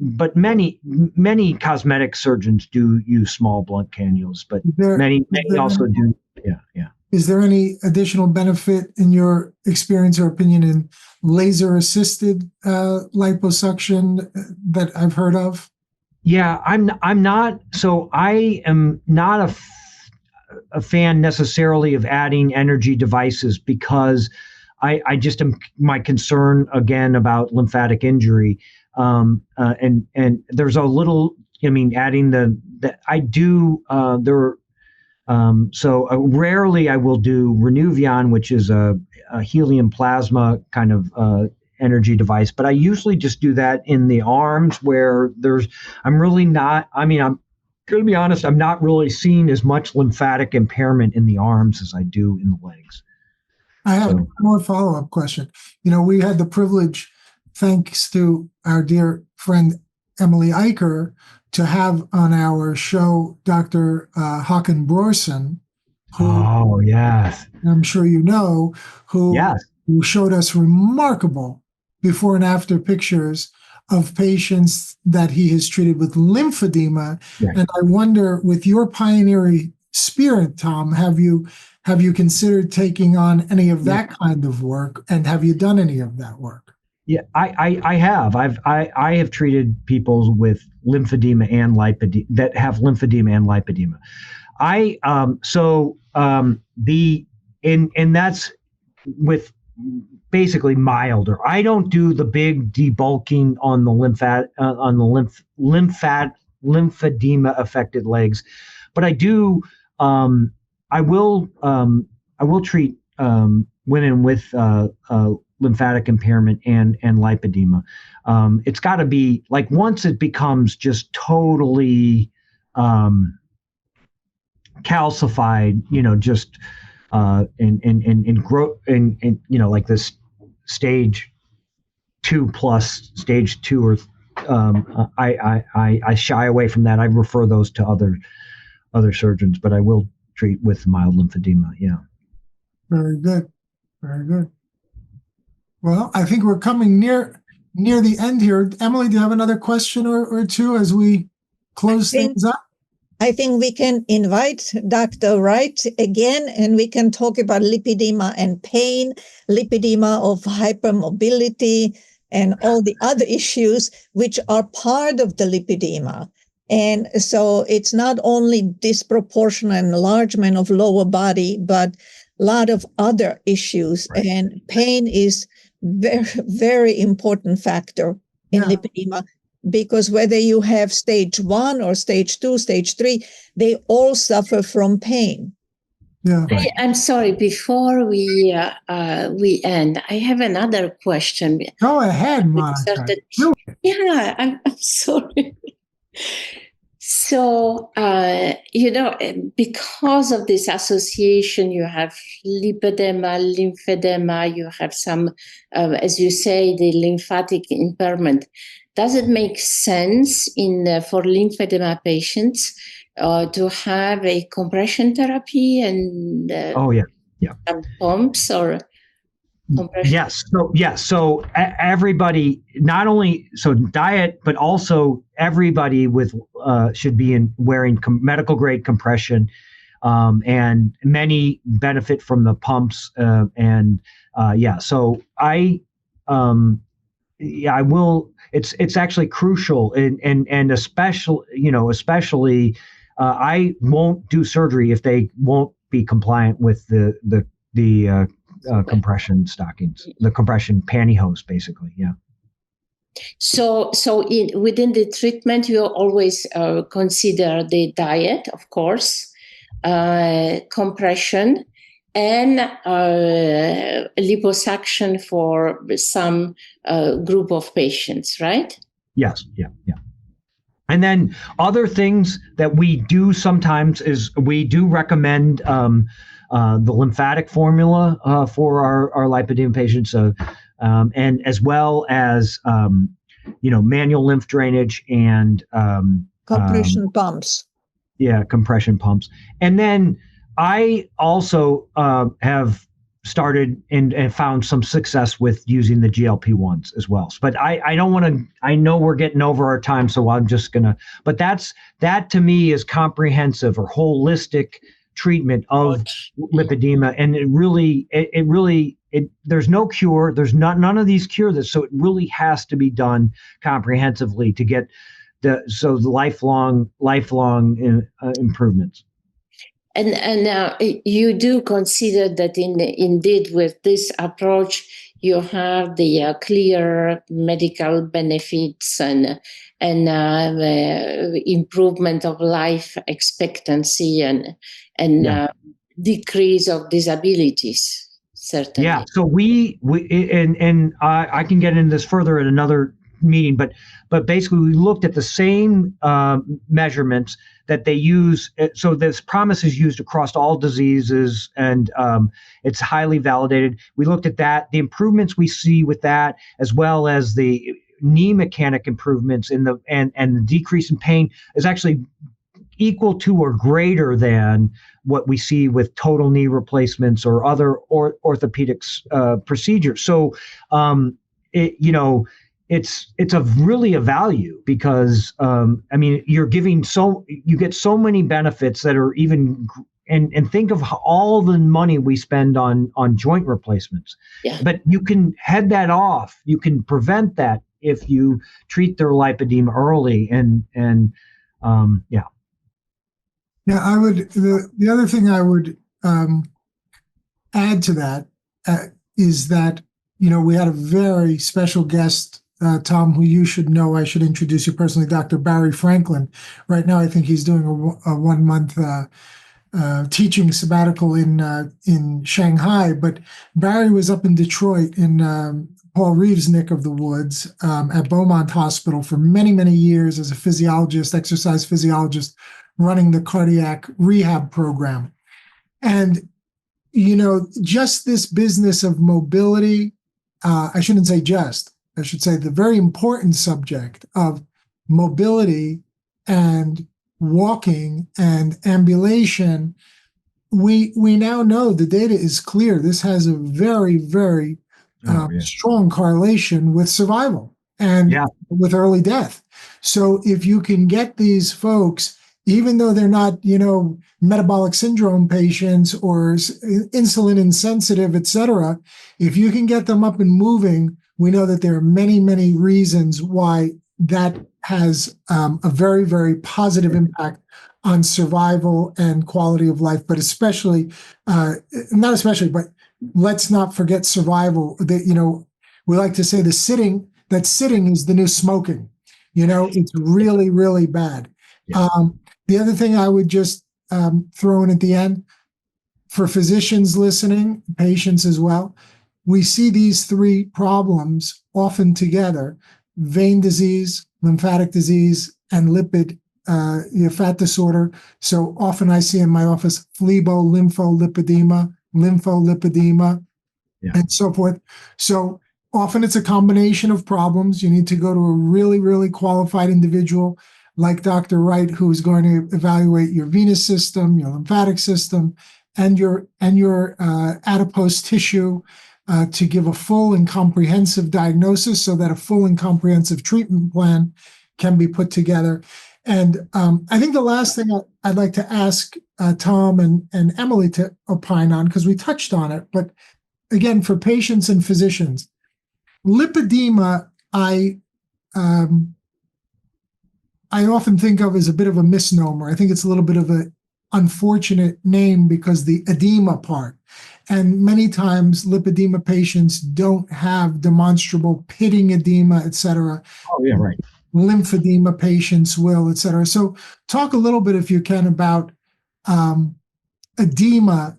E: But many cosmetic surgeons do use small blunt cannulas, but many also do. Yeah.
D: Is there any additional benefit in your experience or opinion in laser-assisted liposuction that I've heard of?
E: Yeah, I am not a fan necessarily of adding energy devices, because I just am my concern again about lymphatic injury. And there's a little, adding rarely I will do Renuvion, which is a helium plasma kind of energy device, but I usually just do that in the arms where I'm going to be honest, I'm not really seeing as much lymphatic impairment in the arms as I do in the legs.
D: I have one more follow-up question. We had the privilege, thanks to our dear friend Emily Iker, to have on our show Dr. Håkan Brorson, who
E: yes,
D: I'm sure you know, who showed us remarkable before and after pictures of patients that he has treated with lymphedema. Yes. And I wonder, with your pioneering spirit, Tom, have you considered taking on any of that kind of work, and have you done any of that work?
E: Yeah, I have. I have treated people with lymphedema and lipedema that have lymphedema and lipedema. And that's with basically milder. I don't do the big debulking on the lymphedema affected legs, but I do. I will treat women with lymphatic impairment and lipedema. It's got to be like, once it becomes just totally calcified, just and grow and like this stage 2+, stage 2, or I shy away from that. I refer those to other surgeons, but I will treat with mild lymphedema. Yeah.
D: Very good. Very good. Well, I think we're coming near the end here. Emily, do you have another question or two as we close things up?
F: I think we can invite Dr. Wright again, and we can talk about lipedema and pain, lipedema of hypermobility, and all the other issues which are part of the lipedema. And so it's not only disproportionate enlargement of lower body, but a lot of other issues. Right. And pain is very, very important factor in lipedema, because whether you have stage 1 or stage 2, stage 3, they all suffer from pain.
D: Yeah.
G: I'm sorry, before we end, I have another question.
D: Go ahead, Monika.
G: Yeah, I'm sorry. So, because of this association, you have lipedema, lymphedema, you have some, as you say, the lymphatic impairment. Does it make sense for lymphedema patients to have a compression therapy and some pumps or compression?
E: Yes. So everybody, not only diet, but also everybody with should be wearing medical grade compression, and many benefit from the pumps. So I will. It's actually crucial, and especially I won't do surgery if they won't be compliant with the compression stockings, the compression pantyhose, basically. Yeah.
G: So within the treatment, you always consider the diet, of course, compression, and liposuction for some group of patients, right?
E: Yes. Yeah. And then other things that we do sometimes is we do recommend the lymphatic formula for our lipedema patients, and as well as manual lymph drainage and
F: compression pumps.
E: Yeah, compression pumps. And then I also have started and found some success with using the GLP-1s as well. But I don't want to, I know we're getting over our time, so I'm just going to, but that to me is comprehensive or holistic treatment of lipedema. And it really, there's no cure. There's none of these cure this. So it really has to be done comprehensively to get the lifelong improvements.
G: And you do consider that indeed with this approach, you have the clear medical benefits and improvement of life expectancy and decrease of disabilities, certainly.
E: Yeah. So we I can get into this further at another meeting, but basically we looked at the same measurements that they use. So this PROMIS is used across all diseases, and it's highly validated. We looked at that, the improvements we see with that, as well as the knee mechanic improvements and the decrease in pain is actually equal to or greater than what we see with total knee replacements or other orthopedics procedures. So it's really a value because you get so many benefits that are even, and think of all the money we spend on joint replacements.
G: Yeah. But
E: you can head that off. You can prevent that if you treat their lipedema early
D: Yeah, I would. The other thing I would add to that, is that, we had a very special guest, Tom, who you should know. I should introduce you personally, Dr. Barry Franklin. Right now, I think he's doing a 1 month teaching sabbatical in Shanghai. But Barry was up in Detroit in Paul Reeves' neck of the woods at Beaumont Hospital for many, many years as a physiologist, exercise physiologist, running the cardiac rehab program. And, just this business of mobility, I shouldn't say just, I should say the very important subject of mobility and walking and ambulation, we now know the data is clear. This has a very, very strong correlation with survival and with early death. So if you can get these folks, even though they're not, metabolic syndrome patients or insulin insensitive, et cetera, if you can get them up and moving, we know that there are many, many reasons why that has a very, very positive impact on survival and quality of life, but especially, not especially, but let's not forget survival. That, we like to say sitting is the new smoking. It's really, really bad.
E: Yeah.
D: The other thing I would just throw in at the end, for physicians listening, patients as well, we see these three problems often together: vein disease, lymphatic disease, and fat disorder. So often I see in my office lymphedema, and so forth. So often it's a combination of problems. You need to go to a really, really qualified individual like Dr. Wright, who is going to evaluate your venous system, your lymphatic system, and your adipose tissue to give a full and comprehensive diagnosis so that a full and comprehensive treatment plan can be put together. And I think the last thing I'd like to ask Tom and Emily to opine on, because we touched on it, but again, for patients and physicians, lipedema, I often think of as a bit of a misnomer. I think it's a little bit of an unfortunate name because the edema part. And many times lipedema patients don't have demonstrable pitting edema, et cetera.
E: Oh, yeah, right.
D: Lymphedema patients will, et cetera. So talk a little bit, if you can, about edema,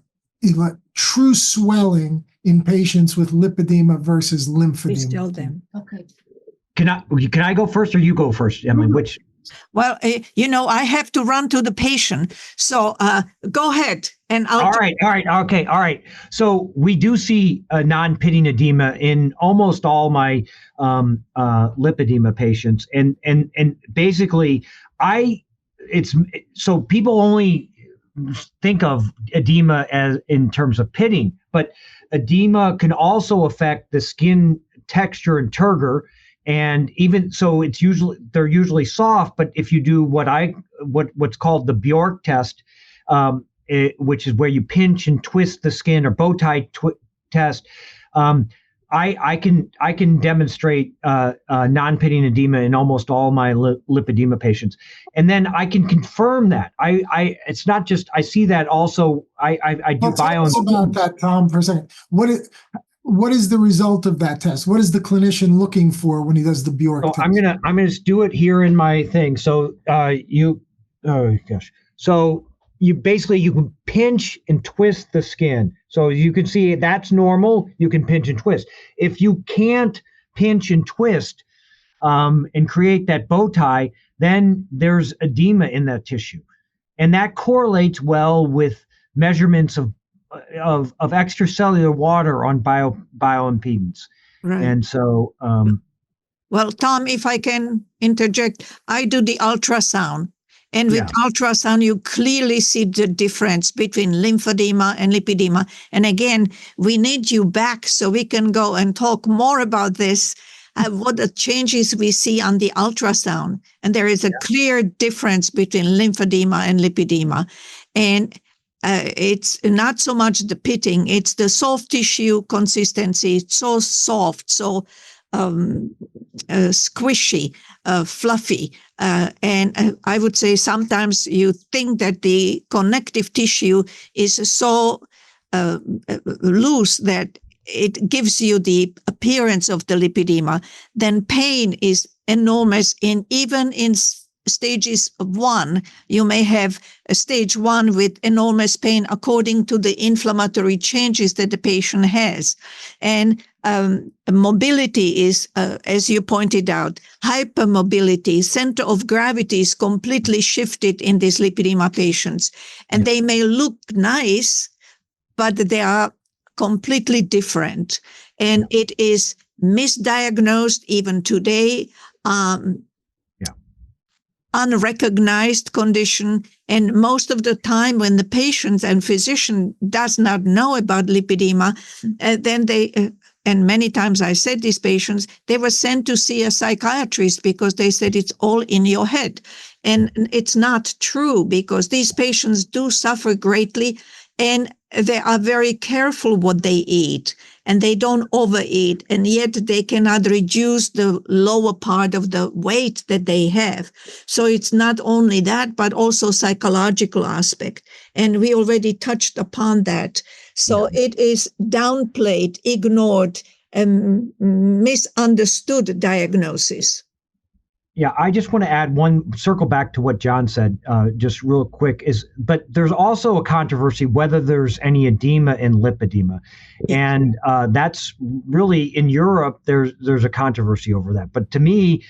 D: true swelling in patients with lipedema versus lymphedema.
F: We still them.
G: Okay.
E: Can I go first or you go first, Emily? Which?
F: Well, I have to run to the patient. So go ahead. And I'll.
E: All right. So we do see non-pitting edema in almost all my lipedema patients. And basically, so people only think of edema as in terms of pitting, but edema can also affect the skin texture and turgor. And even so, they're usually soft. But if you do what's called the Bjork test, which is where you pinch and twist the skin, or bow tie test, I can demonstrate non-pitting edema in almost all my lipedema patients, and then I can confirm that. It's not just I see that also. I do bio.
D: Tell us about that, Tom, for a second. What is the result of that test? What is the clinician looking for when he does the Bjork test?
E: I'm gonna do it here in my thing. So So you can pinch and twist the skin. So you can see that's normal. You can pinch and twist. If you can't pinch and twist and create that bow tie, then there's edema in that tissue, and that correlates well with measurements of extracellular water on bioimpedance. Right. And so,
F: well, Tom, if I can interject, I do the ultrasound, and with ultrasound, you clearly see the difference between lymphedema and lipedema. And again, we need you back so we can go and talk more about this, what the changes we see on the ultrasound. And there is a clear difference between lymphedema and lipedema. And it's not so much the pitting, it's the soft tissue consistency. It's so soft, so squishy, fluffy. And I would say sometimes you think that the connective tissue is so loose that it gives you the appearance of the lipedema, then pain is enormous. Even in stages of 1, you may have a stage 1 with enormous pain according to the inflammatory changes that the patient has. And mobility is, as you pointed out, hypermobility, center of gravity is completely shifted in these lipedema patients. And they may look nice, but they are completely different. And it is misdiagnosed even today. Unrecognized condition. And most of the time when the patient and physician does not know about lipedema, then they, and many times I said these patients, they were sent to see a psychiatrist because they said it's all in your head. And it's not true, because these patients do suffer greatly, and they are very careful what they eat, and they don't overeat, and yet they cannot reduce the lower part of the weight that they have. So it's not only that, but also psychological aspect. And we already touched upon that. So it is downplayed, ignored, and misunderstood diagnosis.
E: Yeah, I just want to add circle back to what John said, just real quick, but there's also a controversy whether there's any edema in lipedema. And that's really, in Europe, there's a controversy over that. But to me,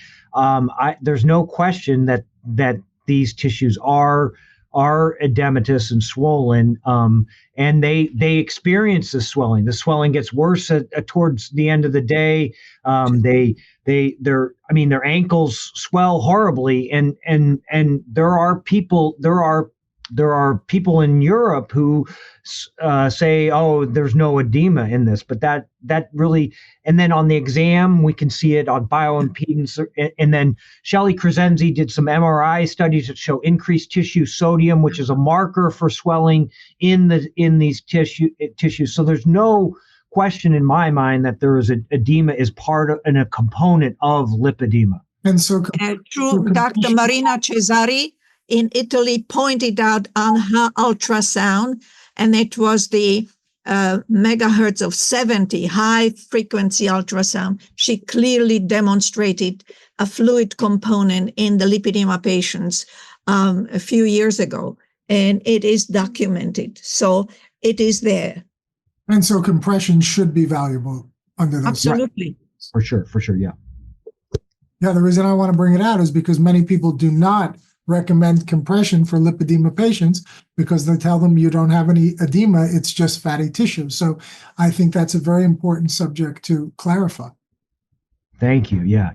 E: there's no question that these tissues are edematous and swollen, and they experience the swelling. The swelling gets worse towards the end of the day. Their ankles swell horribly, and there are people in Europe who say, oh, there's no edema in this, but that really, and then on the exam we can see it on bioimpedance, and then Shelley Crescenzi did some MRI studies that show increased tissue sodium, which is a marker for swelling in these tissues. So there's no question in my mind that there is edema is part of and a component of lipedema.
D: And so
F: true, Dr. Marina Cesari in Italy pointed out on her ultrasound, and it was the megahertz of 70 high frequency ultrasound. She clearly demonstrated a fluid component in the lipedema patients a few years ago, and it is documented. So it is there.
D: And so compression should be valuable under those.
F: Absolutely.
E: For sure, yeah.
D: Yeah, the reason I want to bring it out is because many people do not recommend compression for lipedema patients because they tell them you don't have any edema, it's just fatty tissue. So I think that's a very important subject to clarify.
E: Thank you. Yeah.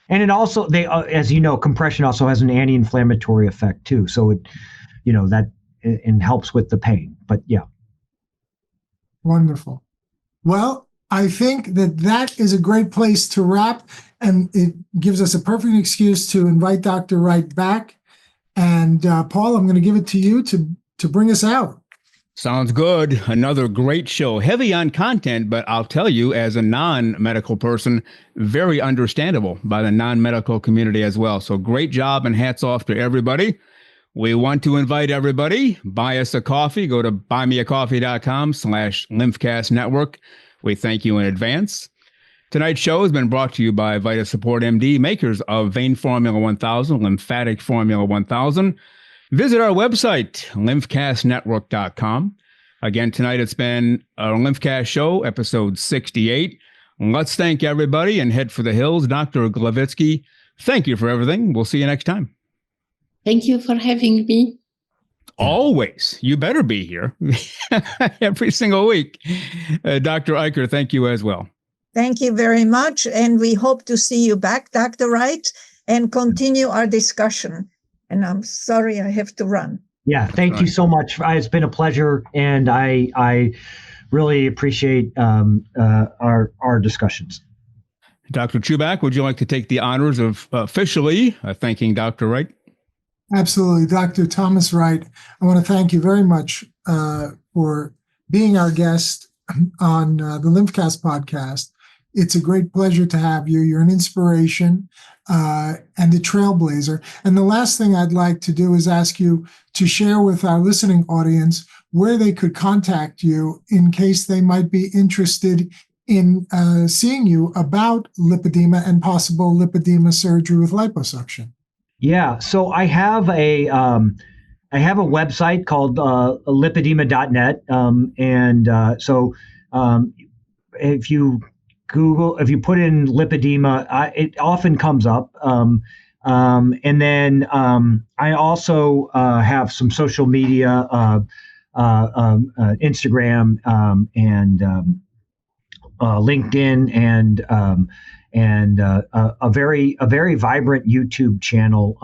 E: And it also, as you know, compression also has an anti-inflammatory effect too. So it, that and helps with the pain. But yeah.
D: Wonderful. Well, I think that is a great place to wrap, and it gives us a perfect excuse to invite Dr. Wright back. And Paul, I'm going to give it to you to bring us out.
C: Sounds good. Another great show, heavy on content, but I'll tell you, as a non-medical person, very understandable by the non-medical community as well. So great job, and hats off to everybody. We want to invite everybody, buy us a coffee. Go to buymeacoffee.com/LymphCast Network. We thank you in advance. Tonight's show has been brought to you by Vita Support MD, makers of Vein Formula 1000, Lymphatic Formula 1000. Visit our website, lymphcastnetwork.com. Again, tonight it's been our LymphCast show, episode 68. Let's thank everybody and head for the hills. Dr. Gloviczki, thank you for everything. We'll see you next time.
G: Thank you for having me.
C: Always. You better be here every single week. Dr. Iker, thank you as well.
F: Thank you very much. And we hope to see you back, Dr. Wright, and continue our discussion. And I'm sorry I have to run.
E: Yeah, thank you so much. It's been a pleasure, and I really appreciate our discussions.
C: Dr. Chuback, would you like to take the honors of officially thanking Dr. Wright?
D: Absolutely. Dr. Thomas Wright, I want to thank you very much for being our guest on the LymphCast podcast. It's a great pleasure to have you. You're an inspiration and a trailblazer. And the last thing I'd like to do is ask you to share with our listening audience where they could contact you in case they might be interested in seeing you about lipedema and possible lipedema surgery with liposuction.
E: Yeah, so I have a website called lipedema.net, if you put in lipedema, it often comes up. And then I also have some social media, Instagram and LinkedIn, and a very vibrant YouTube channel.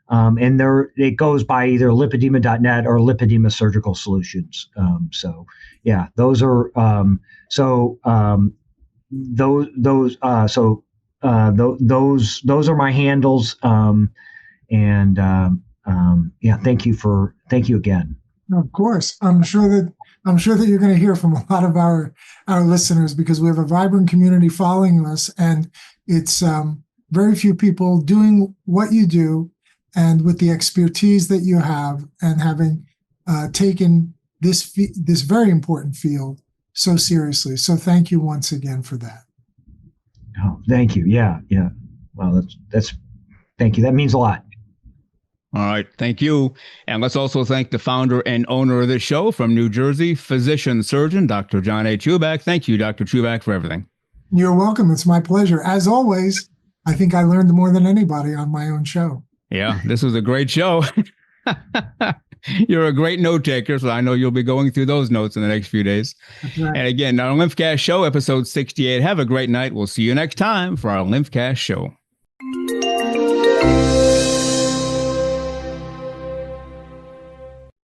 E: And it goes by either lipedema.net or Lipedema Surgical Solutions. Those are those are my handles. Thank you again.
D: Of course, I'm sure that you're going to hear from a lot of our listeners, because we have a vibrant community following us, and it's very few people doing what you do, and with the expertise that you have, and having taken this very important field so seriously. So thank you once again for that.
E: Oh, thank you. Yeah. Well, that's thank you. That means a lot.
C: All right. Thank you. And let's also thank the founder and owner of this show from New Jersey, physician surgeon, Dr. John A. Chuback. Thank you, Dr. Chuback, for everything.
D: You're welcome. It's my pleasure. As always, I think I learned more than anybody on my own show.
C: Yeah, this was a great show. You're a great note taker, so I know you'll be going through those notes in the next few days.
D: Right.
C: And again, our LymphCast show, episode 68. Have a great night. We'll see you next time for our LymphCast show.